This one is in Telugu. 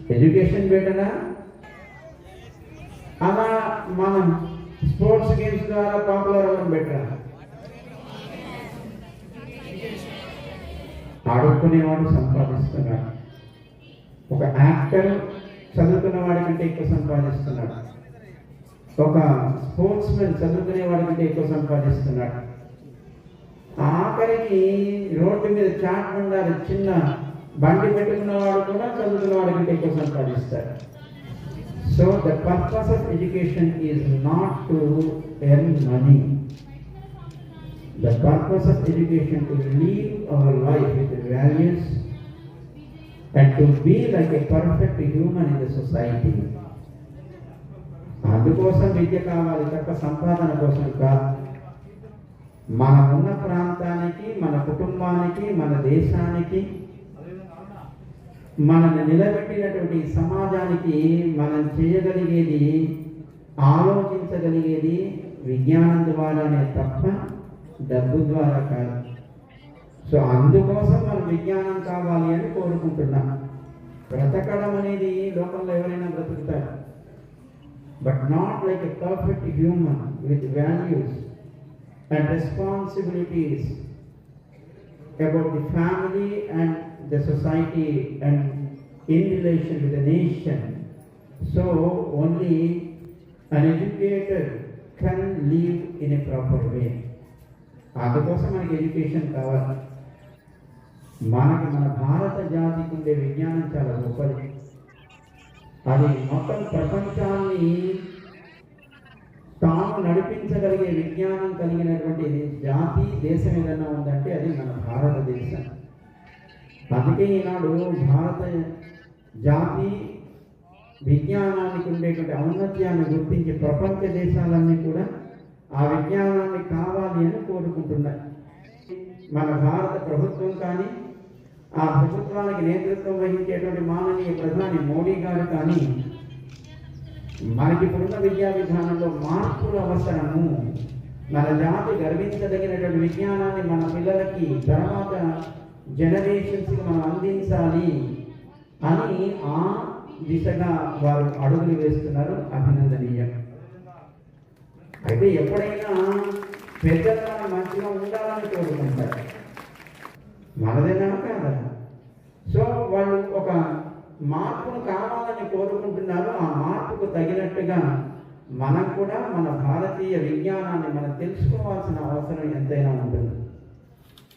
ఎడ్యుకేషన్ బెటరా? అలా మనం స్పోర్ట్స్ గేమ్స్ ద్వారా పాపులర్ అవ్వడం బెటరా? ఆడుకునేవాడు సంపాదిస్తున్నాడు. ఒక యాక్టర్ చదువుకున్న వాడి కంటే ఎక్కువ సంపాదిస్తున్నాడు. ఒక స్పోర్ట్స్ మెన్ చదువుకునే వాడి కంటే ఎక్కువ సంపాదిస్తున్నాడు. ఆఖరికి రోడ్డు మీద చాట్ ఉండాలి, చిన్న బండి పెట్టుకున్న వాడు కూడా చదువుకున్న వాడి కంటే ఎక్కువ సంపాదిస్తాడు. So the purpose of education is not to earn money. The purpose of education to live our life with values and to be like a perfect human in the society. అందుకోసం విద్య కావాలి తప్ప సంపాదన కోసం కాదు. మన ఉన్న ప్రాంతానికి, మన కుటుంబానికి, మన దేశానికి, మనల్ని నిలబెట్టినటువంటి సమాజానికి మనం చేయగలిగేది, ఆలోచించగలిగేది విజ్ఞానం ద్వారానే తప్ప డబ్బు ద్వారా కాదు. సో అందుకోసం మనం విజ్ఞానం కావాలి అని కోరుకుంటున్నాం. బ్రతకడం అనేది లోకంలో ఎవరైనా బ్రతుకుతారు, but not like a perfect human with values and responsibilities about the family and the society and in relation with the nation. So only an educated can live in a proper way. అందుకోసం మనకి ఎడ్యుకేషన్ కావాలి. మనకి మన భారత జాతికి ఉండే విజ్ఞానం చాలా గొప్పది. అది మొత్తం ప్రపంచాన్ని తాను నడిపించగలిగే విజ్ఞానం కలిగినటువంటి జాతి, దేశం ఏదైనా ఉందంటే అది మన భారతదేశం. అందుకే ఈనాడు భారత జాతి విజ్ఞానానికి ఉండేటువంటి ఔన్నత్యాన్ని గుర్తించి ప్రపంచ దేశాలన్నీ కూడా ఆ విజ్ఞానాన్ని కావాలి అని కోరుకుంటున్నాయి. మన భారత ప్రభుత్వం కానీ, ఆ ప్రభుత్వానికి నేతృత్వం వహించేటువంటి మాననీయ ప్రధాని మోడీ గారు కానీ మనకి ఇప్పుడున్న విద్యా విధానంలో మార్పులు అవసరము, మన జాతి గర్వించదగినటువంటి విజ్ఞానాన్ని మన పిల్లలకి, తర్వాత జనరేషన్స్కి మనం అందించాలి అని ఆ దిశగా వారు అడుగులు వేస్తున్నారు. అభినందనీయం. అయితే ఎప్పుడైనా పెద్దలు మన మంచిగా ఉండాలని కోరుకుంటారు, మనదేనా కాదా? సో వాళ్ళు ఒక మార్పును కావాలని కోరుకుంటున్నారు. ఆ మార్పుకు తగినట్టుగా మనం కూడా మన భారతీయ విజ్ఞానాన్ని మనం తెలుసుకోవాల్సిన అవసరం ఎంతైనా ఉంటుంది.